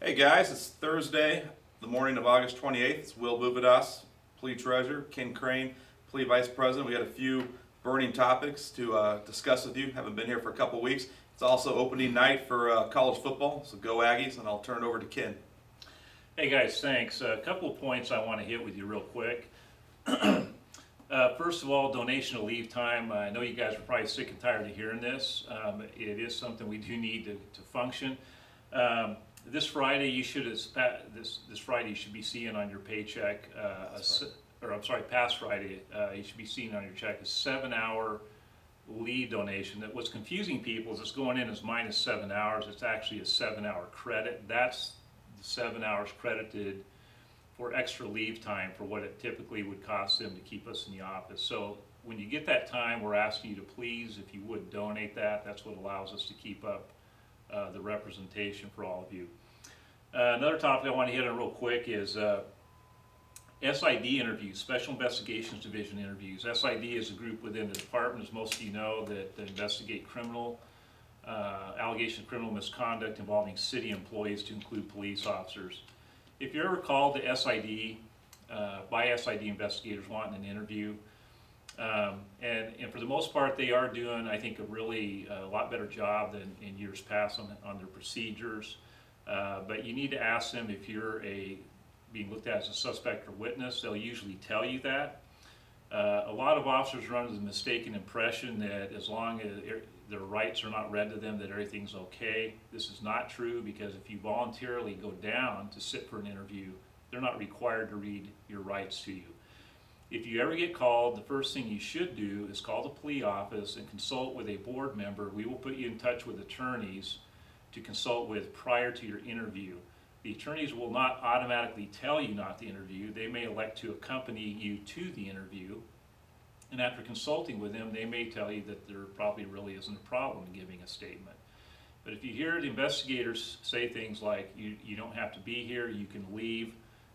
Hey guys, it's Thursday, the morning of August 28th. It's Will Buvadas, PLEA Treasurer, Ken Crane, PLEA Vice President. We got a few burning topics to discuss with you. Haven't been here for a couple weeks. It's also opening night for college football, so go Aggies, and I'll turn it over to Ken. Hey guys, thanks. A couple of points I want to hit with you real quick. First of all, donation of leave time. I know you guys are probably sick and tired of hearing this. It is something we do need to function. This Friday, you should this Friday you should be seeing on your paycheck, past Friday, you should be seeing on your check a 7-hour leave donation. That what's confusing people is it's going in as minus 7 hours. It's actually a 7-hour credit. That's the 7 hours credited for extra leave time for what it typically would cost them to keep us in the office. So when you get that time, we're asking you to please, if you would, donate that. That's what allows us to keep up the representation for all of you. Another topic I want to hit on real quick is SID interviews, Special Investigations Division interviews. SID is a group within the department, as most of you know, that investigate allegations of criminal misconduct involving city employees, to include police officers. If you're ever called to SID by SID investigators wanting an interview, and for the most part they are doing, I think, a lot better job than in years past on their procedures. But you need to ask them if you're being looked at as a suspect or witness. They'll usually tell you that. A lot of officers run with the mistaken impression that as long as their rights are not read to them, that everything's okay. This is not true, because if you voluntarily go down to sit for an interview, they're not required to read your rights to you. If you ever get called, the first thing you should do is call the PLEA office and consult with a board member. We will put you in touch with attorneys to consult with prior to your interview. The attorneys will not automatically tell you not to interview. They may elect to accompany you to the interview, and after consulting with them, they may tell you that there probably really isn't a problem in giving a statement. But if you hear the investigators say things like, you don't have to be here, you can leave,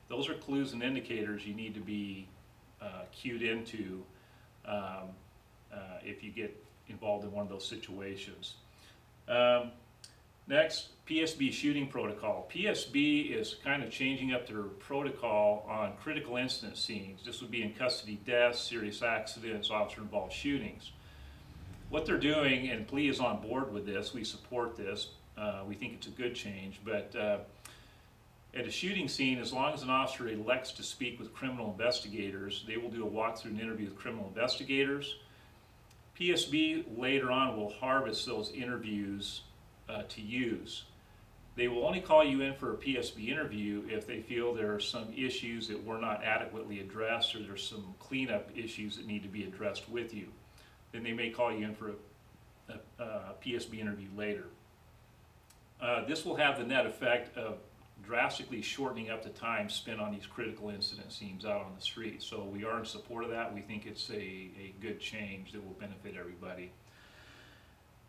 those are clues and indicators you need to be cued into if you get involved in one of those situations. Next, PSB shooting protocol. PSB is kind of changing up their protocol on critical incident scenes. This would be in custody deaths, serious accidents, officer-involved shootings. What they're doing, and PLEA is on board with this, we support this, we think it's a good change, but at a shooting scene, as long as an officer elects to speak with criminal investigators, they will do a walkthrough and interview with criminal investigators. PSB later on will harvest those interviews to use. They will only call you in for a PSB interview if they feel there are some issues that were not adequately addressed, or there's some cleanup issues that need to be addressed with you. Then they may call you in for a PSB interview later. This will have the net effect of drastically shortening up the time spent on these critical incident scenes out on the street. So we are in support of that. We think it's a good change that will benefit everybody.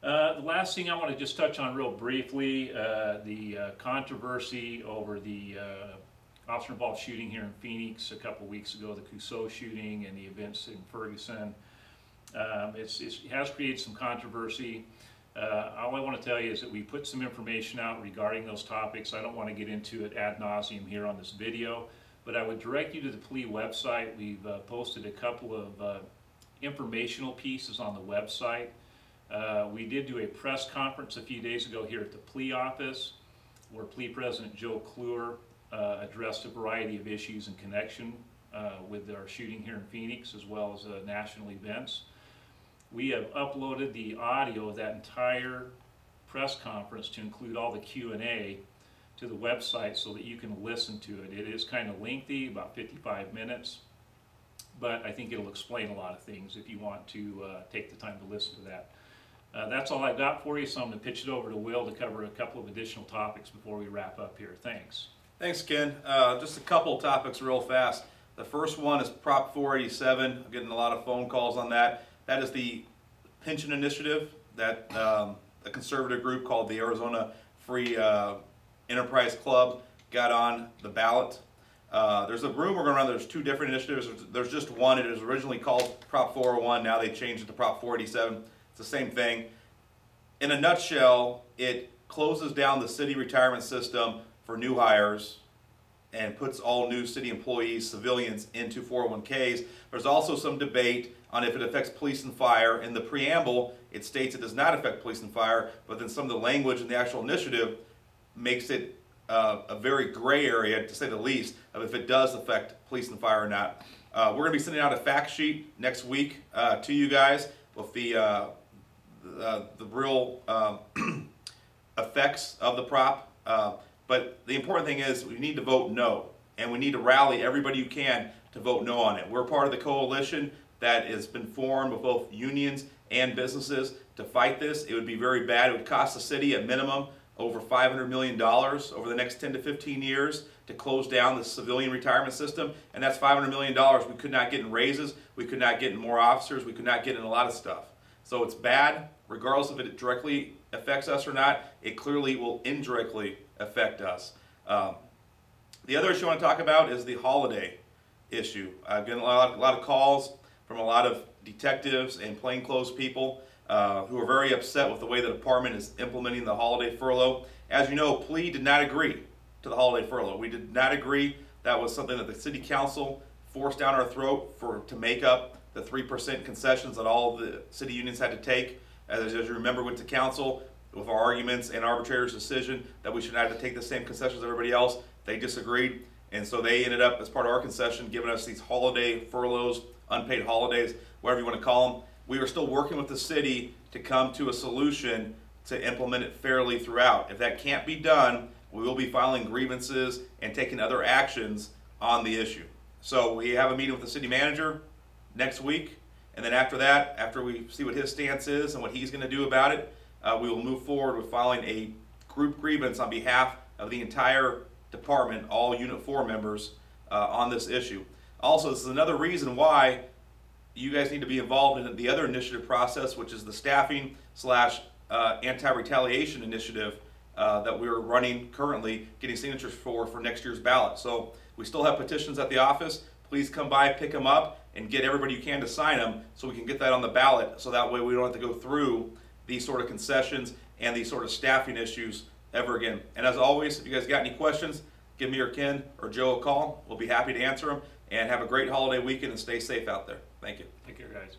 The last thing I want to just touch on real briefly, the controversy over the officer-involved shooting here in Phoenix a couple weeks ago, the Cusco shooting and the events in Ferguson. It has created some controversy. All I want to tell you is that we put some information out regarding those topics. I don't want to get into it ad nauseum here on this video, but I would direct you to the PLEA website. We've posted a couple of informational pieces on the website. We did do a press conference a few days ago here at the PLEA office, where PLEA President Joe Kluwer addressed a variety of issues in connection with our shooting here in Phoenix, as well as national events. We have uploaded the audio of that entire press conference to include all the Q&A to the website so that you can listen to it. It is kind of lengthy, about 55 minutes, but I think it'll explain a lot of things if you want to take the time to listen to that. That's all I've got for you, so I'm going to pitch it over to Will to cover a couple of additional topics before we wrap up here. Thanks. Thanks, Ken. Just a couple topics real fast. The first one is Prop 487. I'm getting a lot of phone calls on that. That is the pension initiative that a conservative group called the Arizona Free Enterprise Club got on the ballot. There's a rumor going around there's two different initiatives. There's just one. It was originally called Prop 401. Now they changed it to Prop 487. It's the same thing. In a nutshell, it closes down the city retirement system for new hires and puts all new city employees, civilians, into 401ks. There's also some debate on if it affects police and fire. In the preamble, it states it does not affect police and fire, but then some of the language in the actual initiative makes it a very gray area, to say the least, of if it does affect police and fire or not. We're going to be sending out a fact sheet next week to you guys with the real effects of the prop. But the important thing is we need to vote no, and we need to rally everybody you can to vote no on it. We're part of the coalition that has been formed with both unions and businesses to fight this. It would be very bad. It would cost the city at minimum over $500 million over the next 10 to 15 years to close down the civilian retirement system, and that's $500 million we could not get in raises, we could not get in more officers, we could not get in a lot of stuff. So it's bad, regardless if it directly affects us or not. It clearly will indirectly affect us. The other issue I want to talk about is the holiday issue. I've gotten a lot of calls from a lot of detectives and plainclothes people who are very upset with the way the department is implementing the holiday furlough. As you know, PLEA did not agree to the holiday furlough. We did not agree. That was something that the city council forced down our throat to make up the 3% concessions that all of the city unions had to take. As you remember, went to council with our arguments and arbitrator's decision that we should not have to take the same concessions as everybody else. They disagreed, and so they ended up, as part of our concession, giving us these holiday furloughs, unpaid holidays, whatever you want to call them. We are still working with the city to come to a solution to implement it fairly throughout. If that can't be done, we will be filing grievances and taking other actions on the issue. So we have a meeting with the city manager next week, and then after that, after we see what his stance is and what he's going to do about it, we will move forward with filing a group grievance on behalf of the entire department, all Unit 4 members, on this issue. Also, this is another reason why you guys need to be involved in the other initiative process, which is the staffing / anti-retaliation initiative that we're running currently, getting signatures for next year's ballot. So we still have petitions at the office. Please come by, pick them up, and get everybody you can to sign them so we can get that on the ballot, so that way we don't have to go through these sort of concessions and these sort of staffing issues ever again. And as always, if you guys got any questions, give me or Ken or Joe a call. We'll be happy to answer them. And have a great holiday weekend and stay safe out there. Thank you. Take care, guys.